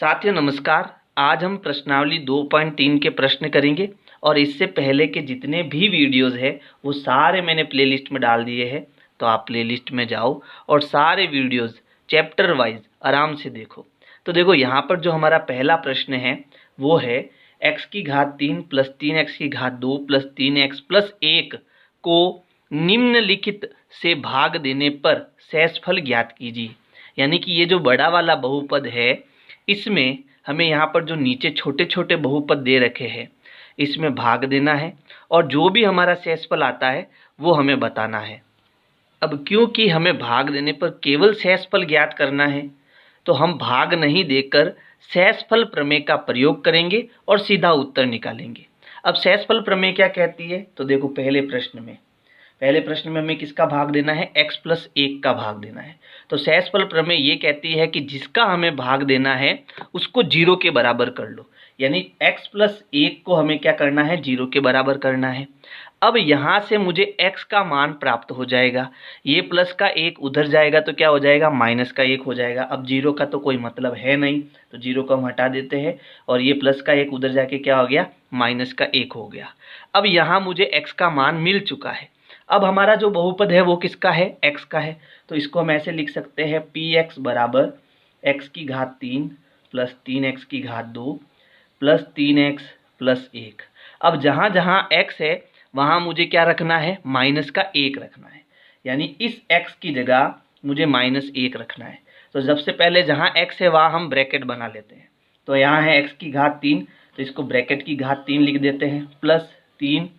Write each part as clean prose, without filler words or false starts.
साथियों नमस्कार। आज हम प्रश्नावली 2.3 के प्रश्न करेंगे और इससे पहले के जितने भी वीडियोस है वो सारे मैंने प्लेलिस्ट में डाल दिए हैं। तो आप प्लेलिस्ट में जाओ और सारे वीडियोस चैप्टर वाइज आराम से देखो। तो देखो यहाँ पर जो हमारा पहला प्रश्न है वो है x की घात 3 प्लस 3x की घात 2 प्लस 3x प्लस 1 को निम्नलिखित से भाग देने पर शेषफल ज्ञात कीजिए। यानी कि ये जो बड़ा वाला बहुपद है इसमें हमें यहाँ पर जो नीचे छोटे छोटे बहुपद दे रखे हैं इसमें भाग देना है और जो भी हमारा शेषफल आता है वो हमें बताना है। अब क्योंकि हमें भाग देने पर केवल शेषफल ज्ञात करना है तो हम भाग नहीं देकर शेषफल प्रमेय का प्रयोग करेंगे और सीधा उत्तर निकालेंगे। अब शेषफल प्रमेय क्या कहती है तो देखो पहले प्रश्न में हमें किसका भाग देना है, x प्लस 1 का भाग देना है। तो शेषफल प्रमेय ये कहती है कि जिसका हमें भाग देना है उसको 0 के बराबर कर लो। यानी x प्लस 1 को हमें क्या करना है, 0 के बराबर करना है। अब यहाँ से मुझे x का मान प्राप्त हो जाएगा, ये प्लस का 1 उधर जाएगा तो क्या हो जाएगा, माइनस का 1 हो जाएगा। अब 0 का तो कोई मतलब है नहीं तो 0 को हम हटा देते हैं और ये प्लस का 1 उधर जाके क्या हो गया, माइनस का 1 हो गया। अब यहाँ मुझे x का मान मिल चुका है। अब हमारा जो बहुपद है वो किसका है, x का है। तो इसको हम ऐसे लिख सकते हैं px बराबर x की घात 3 प्लस 3x की घात 2 प्लस 3x प्लस 1। अब जहाँ जहाँ x है वहाँ मुझे क्या रखना है, माइनस का 1 रखना है। यानी इस x की जगह मुझे माइनस 1 रखना है। तो सबसे पहले जहाँ x है वहाँ हम ब्रैकेट बना लेते हैं। तो यहाँ है x की घात 3 तो इसको ब्रैकेट की घात 3 लिख देते हैं, प्लस 3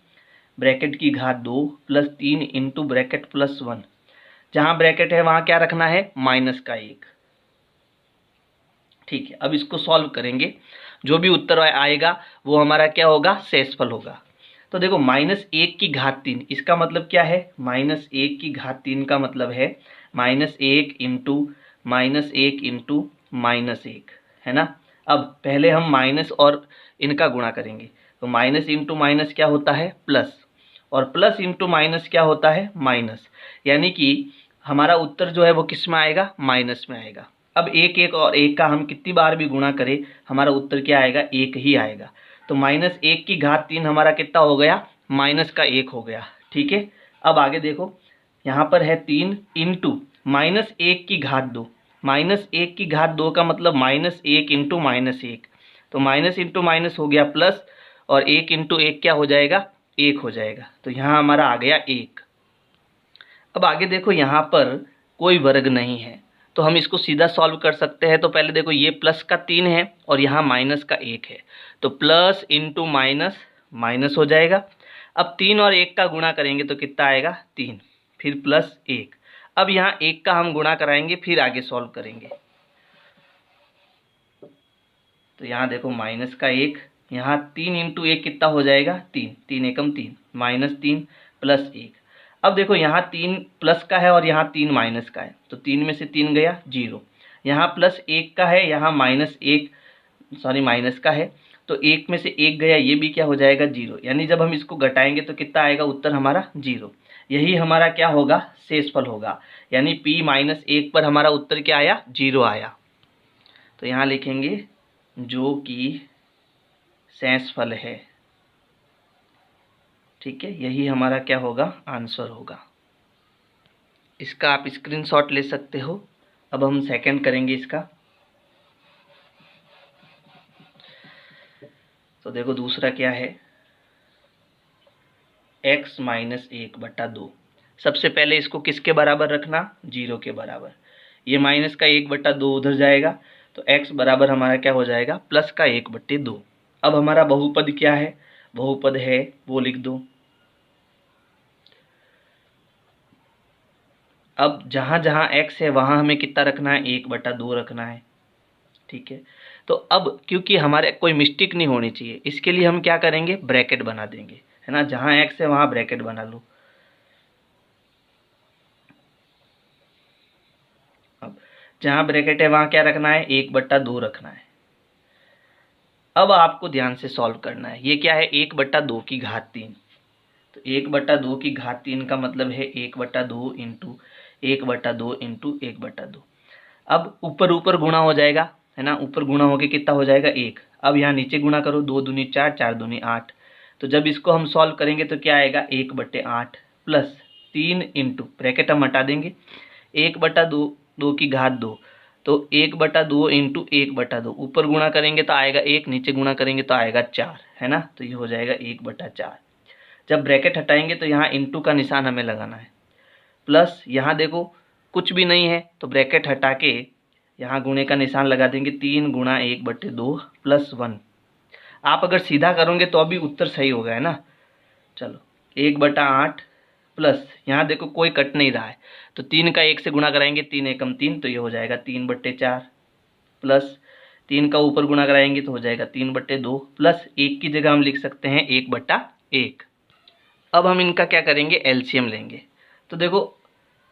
ब्रैकेट की घात 2 प्लस 3 इंटू ब्रैकेट प्लस 1। जहाँ ब्रैकेट है वहाँ क्या रखना है, माइनस का 1। ठीक है, अब इसको सॉल्व करेंगे, जो भी उत्तर आएगा वो हमारा क्या होगा, शेषफल होगा। तो देखो माइनस 1 की घात 3 इसका मतलब क्या है, माइनस 1 की घात 3 का मतलब है minus 1 into minus 1 into minus 1, है ना। अब पहले हम माइनस और इनका गुणा करेंगे तो माइनस इंटू माइनस क्या होता है, प्लस, और प्लस इंटू माइनस क्या होता है, माइनस। यानी कि हमारा उत्तर जो है वो किस में आएगा, माइनस में आएगा। अब एक एक और एक का हम कितनी बार भी गुणा करें हमारा उत्तर क्या आएगा, 1 ही आएगा। तो माइनस 1 की घात 3 हमारा कितना हो गया, माइनस का 1 हो गया। ठीक है, अब आगे देखो यहाँ पर है 3 इंटू माइनस 1 की घात 2। माइनस 1 की घात 2 का मतलब माइनस 1 इंटू माइनस 1। तो माइनस इंटू माइनस हो गया प्लस और 1 इंटू 1 क्या हो जाएगा, 1 हो जाएगा। तो यहाँ हमारा आ गया 1। अब आगे देखो यहाँ पर कोई वर्ग नहीं है तो हम इसको सीधा सॉल्व कर सकते हैं। तो पहले देखो ये प्लस का 3 है और यहाँ माइनस का 1 है तो प्लस इंटू माइनस माइनस हो जाएगा। अब 3 और 1 का गुणा करेंगे तो कितना आएगा, 3, फिर प्लस 1। अब यहाँ 1 का हम गुणा कराएंगे फिर आगे सॉल्व करेंगे। तो यहाँ देखो माइनस का 1, यहाँ 3 इंटू 1 कितना हो जाएगा, 3, 3 एकम 3, माइनस 3 प्लस 1। अब देखो यहाँ 3 प्लस का है और यहाँ 3 माइनस का है तो 3 में से 3 गया 0। यहाँ प्लस 1 का है, यहाँ माइनस का है तो 1 में से 1 गया, ये भी क्या हो जाएगा, 0। यानी जब हम इसको घटाएंगे तो कितना आएगा, उत्तर हमारा 0। यही हमारा क्या होगा, शेषफल होगा। यानी p माइनस 1 पर हमारा उत्तर क्या आया, 0 आया। तो यहाँ लिखेंगे जो कि शेषफल है। ठीक है, यही हमारा क्या होगा, आंसर होगा। इसका आप स्क्रीनशॉट ले सकते हो। अब हम सेकंड करेंगे इसका। तो देखो दूसरा क्या है, x माइनस 1/2। सबसे पहले इसको किसके बराबर रखना, 0 के बराबर। ये माइनस का 1/2 उधर जाएगा तो x बराबर हमारा क्या हो जाएगा, प्लस का 1/2। अब हमारा बहुपद क्या है, बहुपद है वो लिख दो। अब जहाँ जहाँ x है वहाँ हमें कितना रखना है, 1/2 रखना है। ठीक है, तो अब क्योंकि हमारे कोई मिस्टेक नहीं होनी चाहिए इसके लिए हम क्या करेंगे, ब्रैकेट बना देंगे, है ना। जहाँ x है वहाँ ब्रैकेट बना लो। अब जहाँ ब्रैकेट है वहाँ क्या रखना है, 1/2 रखना है। अब आपको ध्यान से सॉल्व करना है। ये क्या है, 1/2 की घात 3। तो 1/2 की घात 3 का मतलब है 1/2 इंटू 1/2 इंटू 1/2। अब ऊपर ऊपर गुणा हो जाएगा है ना, ऊपर गुणा होके कितना हो जाएगा 1। अब यहाँ नीचे गुणा करो, 2 दूनी 4, 4 दूनी 8। तो जब इसको हम सॉल्व करेंगे तो क्या आएगा 1/8 प्लस 3 इंटू ब्रैकेट हम हटा देंगे 1/2, 2 की घात 2, तो 1/2 इंटू 1/2, ऊपर गुणा करेंगे तो आएगा 1, नीचे गुणा करेंगे तो आएगा 4, है ना। तो ये हो जाएगा 1/4। जब ब्रैकेट हटाएंगे तो यहाँ इंटू का निशान हमें लगाना है, प्लस यहाँ देखो कुछ भी नहीं है तो ब्रैकेट हटा के यहाँ गुणे का निशान लगा देंगे, 3 गुणा 1/2 प्लस 1। आप अगर सीधा करोगे तो अभी उत्तर सही होगा, है ना। चलो 1/8 प्लस यहाँ देखो कोई कट नहीं रहा है तो 3 का 1 से गुणा कराएंगे, 3 एकम 3, तो ये हो जाएगा 3/4 प्लस 3 का ऊपर गुणा कराएंगे तो हो जाएगा 3/2 प्लस 1 की जगह हम लिख सकते हैं 1/1। अब हम इनका क्या करेंगे, एलसीएम लेंगे। तो देखो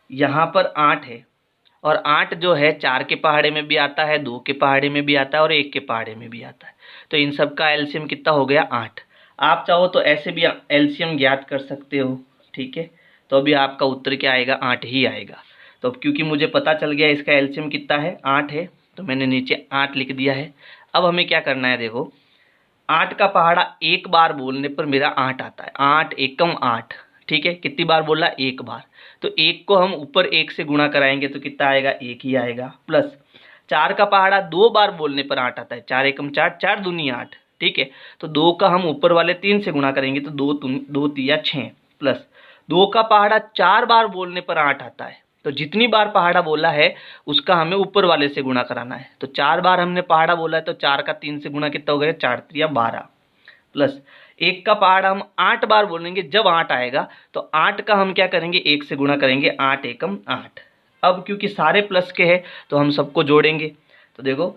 यहाँ पर 8 है और 8 जो है 4 के पहाड़े में भी आता है, 2 के पहाड़े में भी आता है और 1 के पहाड़े में भी आता है। तो इन सब का एलसीएम कितना हो गया 8। आप चाहो तो ऐसे भी एलसीएम ज्ञात कर सकते हो, ठीक है। तो अभी आपका उत्तर क्या आएगा 8 ही आएगा। तो अब क्योंकि मुझे पता चल गया इसका एलसीएम कितना है 8 है, तो मैंने नीचे 8 लिख दिया है। अब हमें क्या करना है, देखो 8 का पहाड़ा एक बार बोलने पर मेरा 8 आता है, 8 एकम 8, ठीक है। कितनी बार बोला, एक बार, तो 1 को हम ऊपर 1 से गुणा कराएंगे तो कितना आएगा 1 ही आएगा, प्लस 4 का पहाड़ा 2 बार बोलने पर 8 आता है, 4 एकम 4, 4 दूनी 8, ठीक है। तो 2 का हम ऊपर वाले 3 से गुणा करेंगे तो 2 तिया 6, प्लस 2 का पहाड़ा 4 बार बोलने पर 8 आता है, तो जितनी बार पहाड़ा बोला है उसका हमें ऊपर वाले से गुणा कराना है। तो 4 बार हमने पहाड़ा बोला है तो 4 का 3 से गुणा कितना हो गया, 4 तिया 12, प्लस 1 का पहाड़ा हम 8 बार बोलेंगे, जब 8 आएगा तो 8 का हम क्या करेंगे 1 से गुणा करेंगे, 8 एकम 8। अब क्योंकि सारे प्लस के हैं तो हम सबको जोड़ेंगे, तो देखो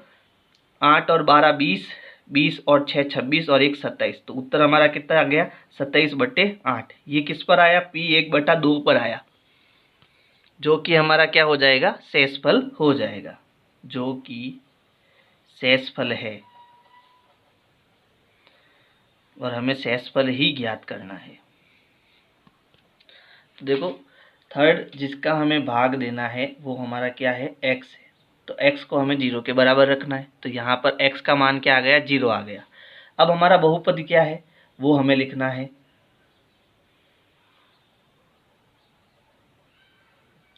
8 और 12 20, 20 और 6 26 और 1 27, तो उत्तर हमारा कितना आ गया 27/8। ये किस पर आया, P1/2 पर आया, जो कि हमारा क्या हो जाएगा, शेषफल हो जाएगा, जो कि शेषफल है और हमें शेषफल ही ज्ञात करना है। तो देखो थर्ड जिसका हमें भाग देना है वो हमारा क्या है, x है। तो x को हमें 0 के बराबर रखना है, तो यहाँ पर x का मान क्या आ गया, 0 आ गया। अब हमारा बहुपद क्या है वो हमें लिखना है।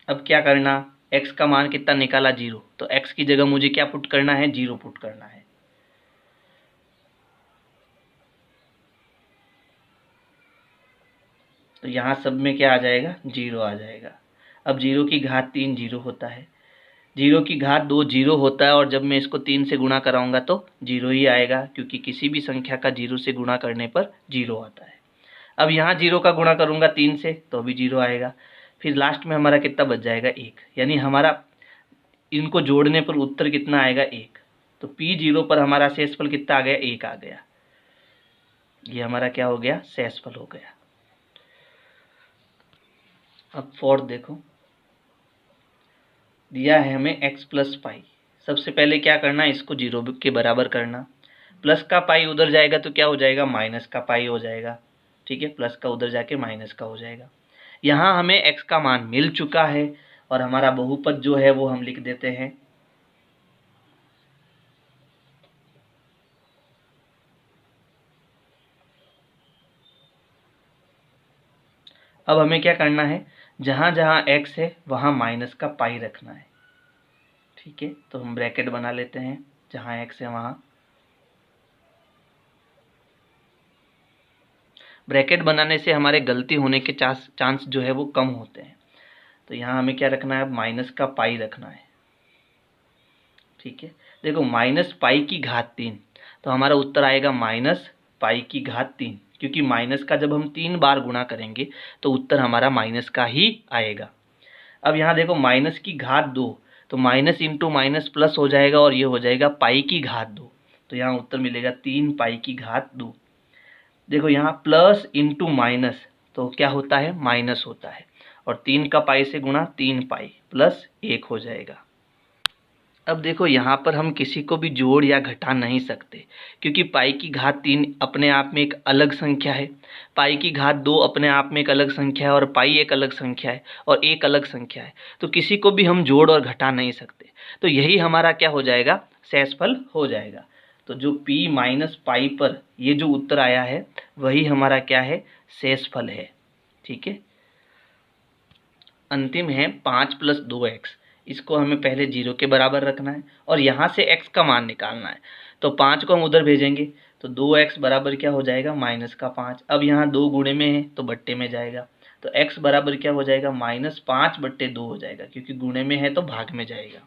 अब क्या करना, x का मान कितना निकाला 0, तो x की जगह मुझे क्या पुट करना है, 0 पुट करना है। तो यहाँ सब में क्या आ जाएगा, 0 आ जाएगा। अब 0 की घात 3 0 होता है, 0 की घात 2 0 होता है, और जब मैं इसको 3 से गुणा कराऊंगा तो 0 ही आएगा, क्योंकि किसी भी संख्या का 0 से गुणा करने पर 0 आता है। अब यहाँ 0 का गुणा करूंगा 3 से तो भी 0 आएगा। फिर लास्ट में हमारा कितना बच जाएगा 1, यानी हमारा इनको जोड़ने पर उत्तर कितना आएगा 1। तो P0 पर हमारा शेषफल कितना आ गया, 1 आ गया। ये हमारा क्या हो गया, शेषफल हो गया। अब फोर्थ देखो, दिया है हमें x प्लस पाई। सबसे पहले क्या करना है, इसको 0 के बराबर करना। प्लस का पाई उधर जाएगा तो क्या हो जाएगा, माइनस का पाई हो जाएगा, ठीक है। प्लस का उधर जाके माइनस का हो जाएगा। यहाँ हमें x का मान मिल चुका है और हमारा बहुपद जो है वो हम लिख देते हैं। अब हमें क्या करना है, जहाँ जहाँ x है वहाँ माइनस का पाई रखना है, ठीक है। तो हम ब्रैकेट बना लेते हैं, जहाँ x है वहाँ ब्रैकेट बनाने से हमारे गलती होने के चांस जो है वो कम होते हैं। तो यहाँ हमें क्या रखना है, माइनस का पाई रखना है, ठीक है। देखो माइनस पाई की घात 3, तो हमारा उत्तर आएगा माइनस पाई की घात 3, क्योंकि माइनस का जब हम 3 बार गुणा करेंगे तो उत्तर हमारा माइनस का ही आएगा। अब यहाँ देखो माइनस की घात 2, तो माइनस इंटू माइनस प्लस हो जाएगा और ये हो जाएगा पाई की घात 2, तो यहाँ उत्तर मिलेगा 3 पाई की घात 2। देखो यहाँ प्लस इंटू माइनस तो क्या होता है, माइनस होता है, और 3 का पाई से गुणा 3 पाई प्लस 1 हो जाएगा। अब देखो यहाँ पर हम किसी को भी जोड़ या घटा नहीं सकते, क्योंकि पाई की घात 3 अपने आप में एक अलग संख्या है, पाई की घात 2 अपने आप में एक अलग संख्या है, और पाई एक अलग संख्या है और एक अलग संख्या है। तो किसी को भी हम जोड़ और घटा नहीं सकते। तो यही हमारा क्या हो जाएगा, शेषफल हो जाएगा। तो जो p माइनस पाई पर ये जो उत्तर आया है वही हमारा क्या है, शेषफल है। ठीक है, अंतिम है 5 + 2x। इसको हमें पहले 0 के बराबर रखना है और यहाँ से x का मान निकालना है। तो 5 को हम उधर भेजेंगे तो 2x बराबर क्या हो जाएगा, -5। अब यहाँ 2 गुणे में है तो बट्टे में जाएगा, तो x बराबर क्या हो जाएगा, -5/2 हो जाएगा, क्योंकि गुणे में है तो भाग में जाएगा।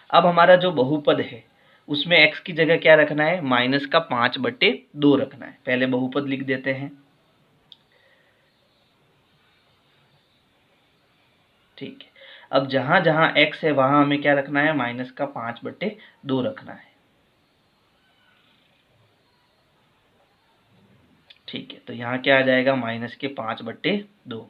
अब हमारा जो बहुपद है उसमें x की जगह क्या रखना है, -5/2 रखना है। पहले बहुपद लिख देते हैं। ठीक है, अब जहां जहां x है वहां हमें क्या रखना है, -5/2 रखना है। ठीक है, तो यहाँ क्या आ जाएगा, -5/2।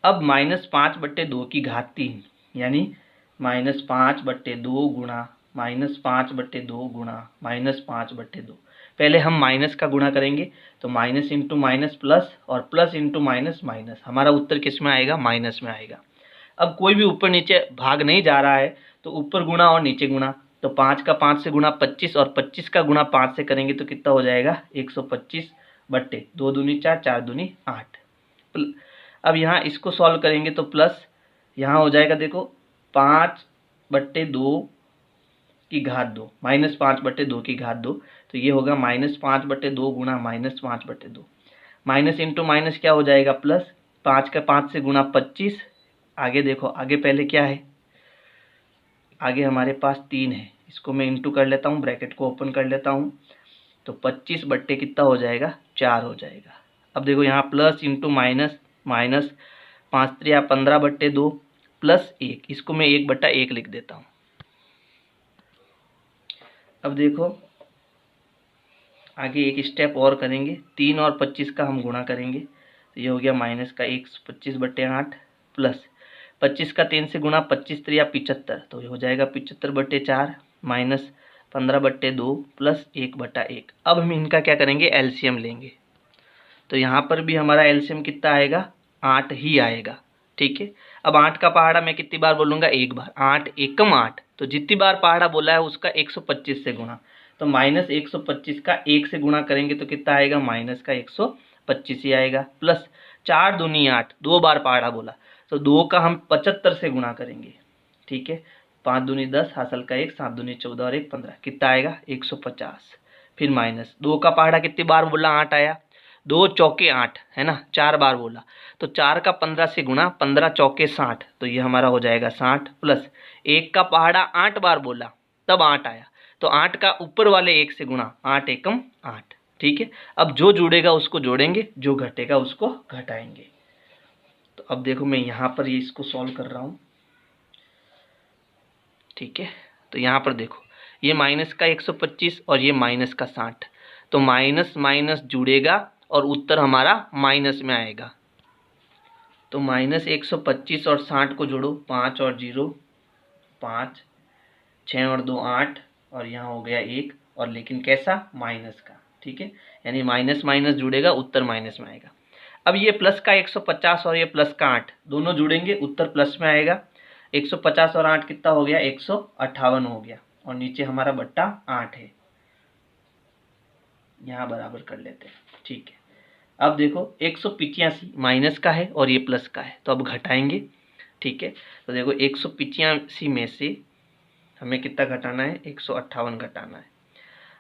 अब -5/2 की घात 3 यानी -5/2 गुणा -5/2 गुणा -5/2। पहले हम माइनस का गुणा करेंगे तो माइनस इंटू माइनस प्लस और प्लस इंटू माइनस माइनस। हमारा उत्तर किस में आएगा, माइनस में आएगा। अब कोई भी ऊपर नीचे भाग नहीं जा रहा है तो ऊपर गुणा और नीचे गुणा। तो 5 का 5 से गुणा 25 और 25 का गुणा 5 से करेंगे तो कितना हो जाएगा, 125/2 दूनी 4, 4 दूनी 8। अब यहाँ इसको सॉल्व करेंगे तो प्लस यहाँ हो जाएगा, देखो 5/2 की घात 2 -5/2 की घात 2। तो ये होगा -5/2 गुणा -5/2। माइनस इंटू माइनस क्या हो जाएगा, प्लस। 5 का 5 से गुणा 25। आगे देखो, आगे पहले क्या है, आगे हमारे पास 3 है। इसको मैं इंटू कर लेता हूँ, ब्रैकेट को ओपन कर लेता हूँ। तो 25 बट्टे कितना हो जाएगा, 4 हो जाएगा। अब देखो यहाँ plus into minus minus, 5 3 15/2 plus 1। इसको मैं 1/1 लिख देता हूँ। अब देखो आगे एक स्टेप और करेंगे, 3 और 25 का हम गुणा करेंगे तो ये हो गया माइनस का 125/8 प्लस 25 का 3 से गुणा 25 3 75, तो ये हो जाएगा 75/4 माइनस 15/2 प्लस 1/1। अब हम इनका क्या करेंगे, एलसीएम लेंगे। तो यहाँ पर भी हमारा एलसीएम कितना आएगा, 8 ही आएगा। ठीक है, अब 8 का पहाड़ा मैं कितनी बार बोलूँगा, एक बार। 8 एकम 8, तो जितनी बार पहाड़ा बोला है उसका 125 से गुणा। तो -125 का 1 से गुणा करेंगे तो कितना आएगा, -125 ही आएगा। प्लस 4 दूनी 8, 2 बार पहाड़ा बोला तो 2 का हम 75 से गुणा करेंगे। ठीक है, 5 दूनी 10, हासिल का 1, 7 दूनी 14 और 1 15, कितना आएगा, 150। फिर माइनस 2 का पहाड़ा कितनी बार बोला, 8 आया। 2 चौके 8 है ना, 4 बार बोला तो 4 का 15 से गुणा, 15 चौके 60, तो ये हमारा हो जाएगा 60। प्लस 1 का पहाड़ा 8 बार बोला तब 8 आया, तो 8 का ऊपर वाले 1 से गुणा, 8 एकम 8। ठीक है, अब जो जुड़ेगा उसको जोड़ेंगे, जो घटेगा उसको घटाएंगे। तो अब देखो मैं यहाँ पर ये इसको सॉल्व कर रहा हूँ। ठीक है, तो यहाँ पर देखो ये माइनस का 125 और ये माइनस का 60, तो माइनस माइनस जुड़ेगा और उत्तर हमारा माइनस में आएगा। तो -125 और 60 को जोड़ो, 5 और 0 5, 6 और 2 8 और यहाँ हो गया 1, और लेकिन कैसा, माइनस का। ठीक है, यानी माइनस माइनस जुड़ेगा, उत्तर माइनस में आएगा। अब ये प्लस का 150 और ये प्लस का 8 दोनों जुड़ेंगे, उत्तर प्लस में आएगा। 150 और 8 कितना हो गया, 158 हो गया, और नीचे हमारा बट्टा 8 है, यहाँ बराबर कर लेते हैं। ठीक है, अब देखो 185 माइनस का है और ये प्लस का है, तो अब घटाएंगे। ठीक है, तो देखो 185 में से हमें कितना घटाना है, 158 घटाना है।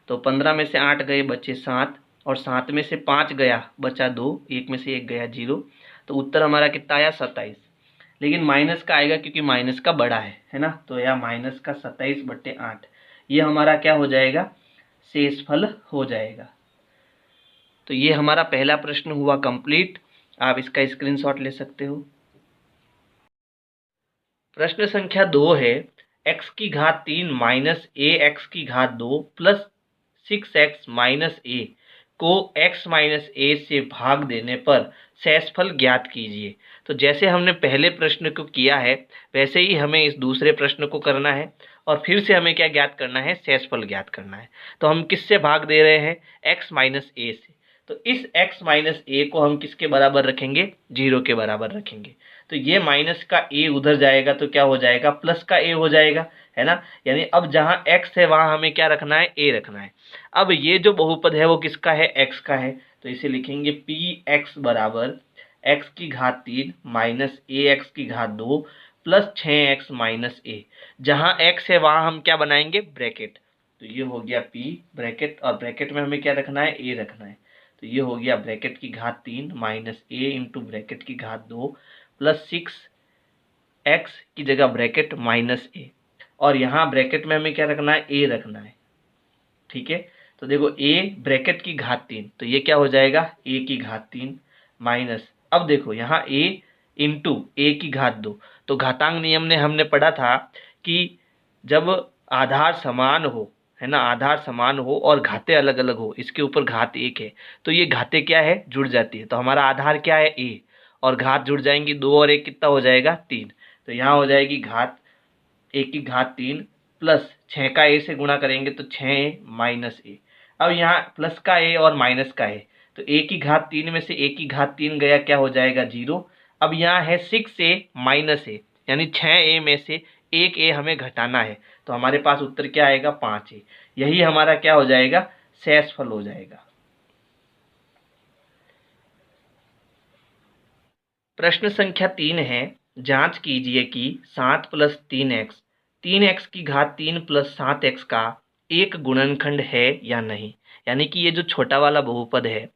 तो 15 में से 8 गए, बचे 7, और 7 में से 5 गया, बचा 2, 1 में से 1 गया 0, तो उत्तर हमारा कितना आया, 27। लेकिन माइनस का आएगा क्योंकि माइनस का बड़ा है ना, तो यह माइनस का 27/8 ये हमारा क्या हो जाएगा, शेषफल हो जाएगा। तो ये हमारा पहला प्रश्न हुआ कंप्लीट। आप इसका स्क्रीनशॉट ले सकते हो। प्रश्न संख्या 2 है, x की घात 3 माइनस ax की घात 2 प्लस 6x माइनस a को x माइनस a से भाग देने पर शेषफल ज्ञात कीजिए। तो जैसे हमने पहले प्रश्न को किया है वैसे ही हमें इस दूसरे प्रश्न को करना है, और फिर से हमें क्या ज्ञात करना है, शेषफल ज्ञात करना है। तो हम किससे भाग दे रहे हैं, x माइनस a से। तो इस x माइनस a को हम किसके बराबर रखेंगे, 0 के बराबर रखेंगे। तो ये माइनस का a उधर जाएगा तो क्या हो जाएगा, प्लस का a हो जाएगा, है ना। यानी अब जहाँ x है वहाँ हमें क्या रखना है, a रखना है। अब ये जो बहुपद है वो किसका है, x का है, तो इसे लिखेंगे px बराबर x की घात 3 माइनस ax की घात 2 प्लस 6x माइनस a। जहाँ x है वहाँ हम क्या बनाएंगे, ब्रैकेट, तो ये हो गया p ब्रैकेट, और ब्रैकेट में हमें क्या रखना है, a रखना है, तो ये हो गया ब्रैकेट की घात 3 माइनस a इंटू ब्रैकेट की घात 2 प्लस 6x की जगह ब्रैकेट माइनस a, और यहाँ ब्रैकेट में हमें क्या रखना है, a रखना है, ठीक है। तो देखो a ब्रैकेट की घात 3, तो ये क्या हो जाएगा, a की घात 3 माइनस, अब देखो यहाँ a इंटू a की घात 2, तो घातांक नियम ने हमने पढ़ा था कि जब आधार समान हो, है ना, आधार समान हो और घाते अलग अलग हो, इसके ऊपर घात 1 है तो ये घाते क्या है, जुड़ जाती है, तो हमारा आधार क्या है, a, और घात जुड़ जाएंगी, 2 और 1 कितना हो जाएगा, 3, तो यहाँ हो जाएगी घात 1 की घात 3 प्लस 6 का a से गुणा करेंगे तो 6 माइनस a। अब यहाँ प्लस का a और माइनस का a, तो a की घात 3 में से a की घात 3 गया, क्या हो जाएगा, 0। अब यहाँ है 6a माइनस a, यानी 6a में से 1a हमें घटाना है, तो हमारे पास उत्तर क्या आएगा, 5a। यही हमारा क्या हो जाएगा, शेषफल हो जाएगा। प्रश्न संख्या 3 है, जांच कीजिए कि 7 प्लस 3x 3x की घात 3 प्लस 7x का एक गुणनखंड है या नहीं। यानी कि ये जो छोटा वाला बहुपद है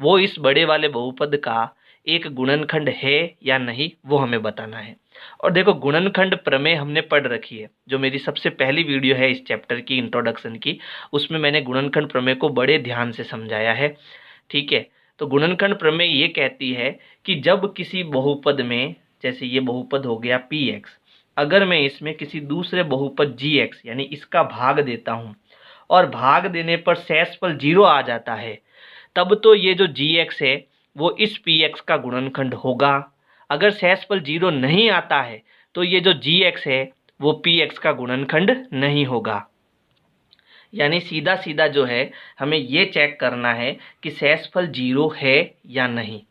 वो इस बड़े वाले बहुपद का एक गुणनखंड है या नहीं, वो हमें बताना है। और देखो गुणनखंड प्रमेय हमने पढ़ रखी है, जो मेरी सबसे पहली वीडियो है इस चैप्टर की इंट्रोडक्शन की, उसमें मैंने गुणनखंड प्रमेय को बड़े ध्यान से समझाया है, ठीक है। तो गुणनखंड प्रमेय ये कहती है कि जब किसी बहुपद में, जैसे ये बहुपद हो गया px, अगर मैं इसमें किसी दूसरे बहुपद gx यानी इसका भाग देता हूँ और भाग देने पर शेषफल 0 आ जाता है, तब तो ये जो gx है वो इस px का गुणनखंड होगा। अगर शेषफल 0 नहीं आता है तो ये जो gx है वो px का गुणनखंड नहीं होगा। यानी सीधा सीधा जो है हमें ये चेक करना है कि शेषफल 0 है या नहीं।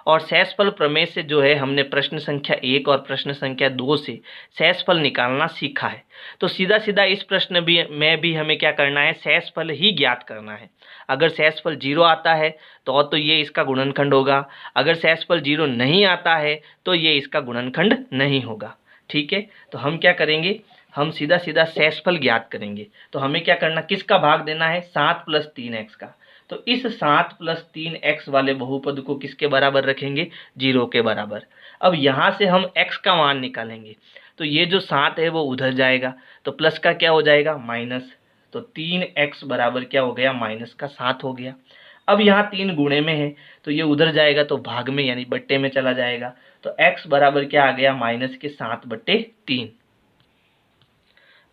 और शेषफल प्रमेय से जो है हमने प्रश्न संख्या 1 और प्रश्न संख्या 2 से शेषफल निकालना सीखा है। तो सीधा सीधा इस प्रश्न में भी हमें क्या करना है, शेषफल ही ज्ञात करना है। अगर शेषफल 0 आता है तो ये इसका गुणनखंड होगा, अगर शेषफल 0 नहीं आता है तो ये इसका गुणनखंड नहीं होगा, ठीक है। तो हम क्या करेंगे, हम सीधा सीधा शेषफल ज्ञात करेंगे। तो हमें क्या करना, किसका भाग देना है, 7 प्लस 3x का। तो इस 7 प्लस 3x वाले बहुपद को किसके बराबर रखेंगे, 0 के बराबर। अब यहाँ से हम x का मान निकालेंगे, तो ये जो 7 है वो उधर जाएगा, तो प्लस का क्या हो जाएगा, माइनस, तो 3x बराबर क्या हो गया, माइनस का 7 हो गया। अब यहाँ 3 गुणे में है तो ये उधर जाएगा तो भाग में यानी बट्टे में चला जाएगा, तो x बराबर क्या आ गया, माइनस के 7/3।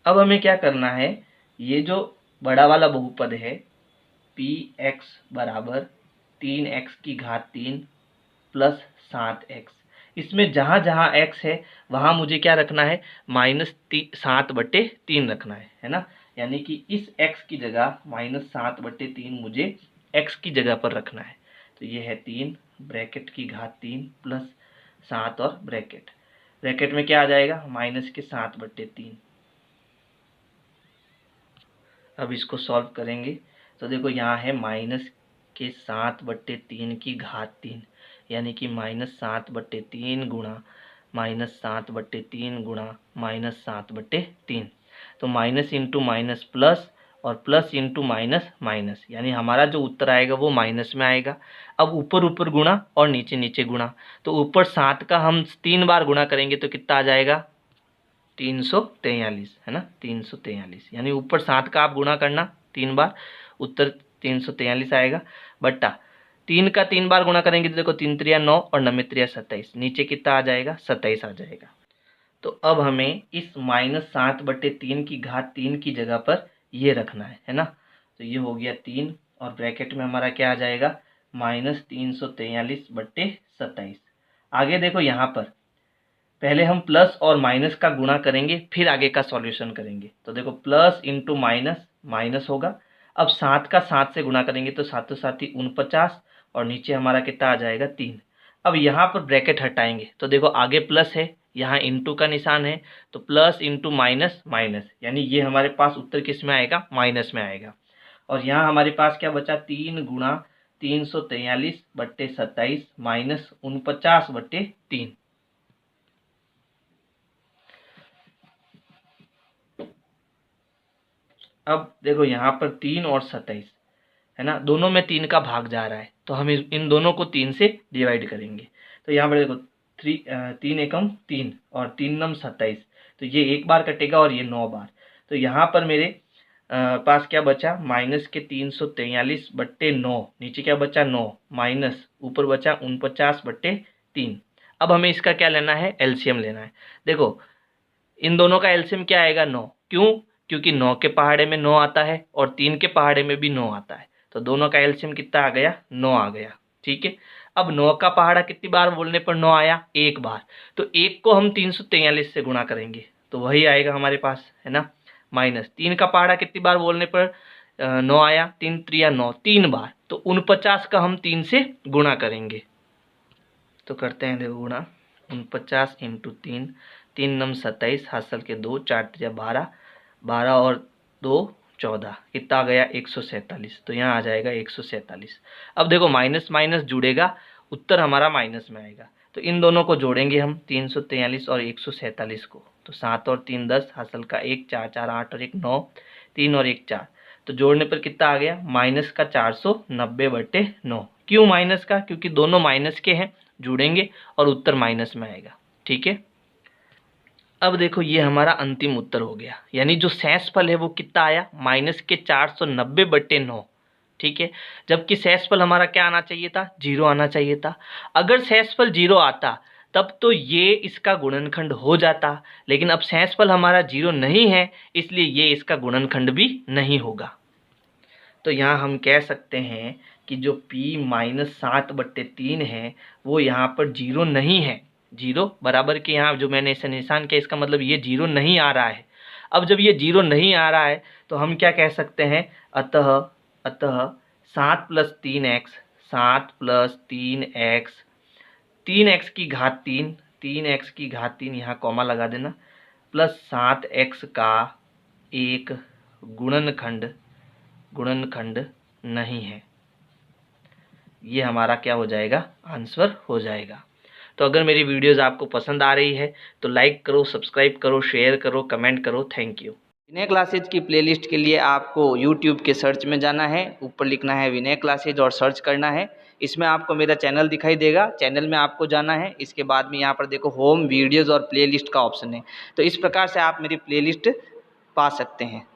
अब हमें क्या करना है, ये जो बड़ा वाला बहुपद है px बराबर 3x की घात 3 प्लस 7x, इसमें जहाँ जहाँ x है वहाँ मुझे क्या रखना है, माइनस 7/3 रखना है ना। यानी कि इस x की जगह माइनस 7/3 मुझे x की जगह पर रखना है। तो ये है 3 ब्रैकेट की घात 3 प्लस 7 और ब्रैकेट, ब्रैकेट में क्या आ जाएगा, माइनस के 7/3। अब इसको सॉल्व करेंगे तो देखो यहाँ है माइनस के 7/3 की घात 3, यानी कि -7/3 गुणा -7/3 गुणा -7/3, तो माइनस इंटू माइनस प्लस और प्लस इंटू माइनस माइनस, यानी हमारा जो उत्तर आएगा वो माइनस में आएगा। अब ऊपर ऊपर गुणा और नीचे नीचे गुणा, तो ऊपर 7 का हम 3 बार गुणा करेंगे तो कितना आ जाएगा, 343, है ना, 343, यानी ऊपर 7 का आप गुणा करना 3 बार, उत्तर 343 आएगा, बट्टा 3 का 3 बार गुणा करेंगे तो देखो 3 3 9 और 9 3 27, नीचे कितना आ जाएगा, 27 आ जाएगा। तो अब हमें इस -7/3 की घात 3 की जगह पर ये रखना है ना। तो ये हो गया 3 और ब्रैकेट में हमारा क्या आ जाएगा, -343/27। आगे देखो यहाँ पर पहले हम प्लस और माइनस का गुणा करेंगे फिर आगे का सॉल्यूशन करेंगे। तो देखो प्लस इंटू माइनस माइनस होगा, अब 7 का 7 से गुणा करेंगे तो 7 7 49 और नीचे हमारा कितना आ जाएगा, 3। अब यहाँ पर ब्रैकेट हटाएंगे तो देखो आगे प्लस है, यहाँ इंटू का निशान है, तो प्लस इंटू माइनस माइनस, यानी ये हमारे पास उत्तर किस में आएगा, माइनस में आएगा। और यहाँ हमारे पास क्या बचा, 3 गुणा 343/27 माइनस 49/3। अब देखो यहाँ पर 3 और 27 है ना, दोनों में 3 का भाग जा रहा है, तो हम इन दोनों को 3 से डिवाइड करेंगे। तो यहाँ पर देखो 3 एकम 3 और 3 नम 27, तो ये एक बार कटेगा और ये 9 बार। तो यहाँ पर मेरे पास क्या बचा, माइनस के 343/9, नीचे क्या बचा 9, माइनस ऊपर बचा 49/3। अब हमें इसका क्या लेना है, एलसीएम लेना है। देखो इन दोनों का एलसीएम क्या आएगा, 9। क्यों, क्योंकि 9 के पहाड़े में 9 आता है और 3 के पहाड़े में भी 9 आता है, तो दोनों का एलसीएम कितना आ गया, 9 आ गया। ठीक है, अब 9 का पहाड़ा कितनी बार बोलने पर 9 आया, एक बार, तो 1 को हम 343 से गुणा करेंगे तो वही आएगा हमारे पास, है ना। माइनस 3 का पहाड़ा कितनी बार बोलने पर 9 आया, 3 3 9, 3 बार, तो 49 का हम 3 से गुणा करेंगे। तो करते हैं देखो गुणा, 49 इंटू 3, 3 नम 27, हासिल के 2, 4 3 12, 12 और 2 14, कितना आ गया 147, तो यहाँ आ जाएगा 147। अब देखो माइनस माइनस जुड़ेगा, उत्तर हमारा माइनस में आएगा, तो इन दोनों को जोड़ेंगे हम, 343 और 147 को, तो 7 और 3 10, हासिल का 1, 4 4 8 और 1 9, 3 और 1 4, तो जोड़ने पर कितना आ गया, माइनस का 490/9। क्यों माइनस का, क्योंकि दोनों माइनस के हैं, जुड़ेंगे और उत्तर माइनस में आएगा। ठीक है, अब देखो ये हमारा अंतिम उत्तर हो गया, यानी जो शेषफल है वो कितना आया, माइनस के 490/9। ठीक है, जबकि शेषफल हमारा क्या आना चाहिए था, 0 आना चाहिए था। अगर शेषफल 0 आता तब तो ये इसका गुणनखंड हो जाता, लेकिन अब शेषफल हमारा 0 नहीं है, इसलिए ये इसका गुणनखंड भी नहीं होगा। तो यहाँ हम कह सकते हैं कि जो p माइनस 7/3 है वो यहाँ पर 0 नहीं है। 0 बराबर के यहाँ जो मैंने ऐसा निशान किया, इसका मतलब ये 0 नहीं आ रहा है। अब जब ये 0 नहीं आ रहा है तो हम क्या कह सकते हैं, अतः 7 + 3x, 7 + 3x, 3x की घात 3, 3x की घात 3, यहाँ कॉमा लगा देना, प्लस 7x का एक गुणनखंड नहीं है। ये हमारा क्या हो जाएगा, आंसर हो जाएगा। तो अगर मेरी वीडियोज़ आपको पसंद आ रही है तो लाइक करो, सब्सक्राइब करो, शेयर करो, कमेंट करो। Thank you. विनय क्लासेज की प्लेलिस्ट के लिए आपको यूट्यूब के सर्च में जाना है, ऊपर लिखना है विनय क्लासेज और सर्च करना है। इसमें आपको मेरा चैनल दिखाई देगा, चैनल में आपको जाना है। इसके बाद में यहाँ पर देखो होम, वीडियोज़ और प्लेलिस्ट का ऑप्शन है, तो इस प्रकार से आप मेरी प्लेलिस्ट पा सकते हैं।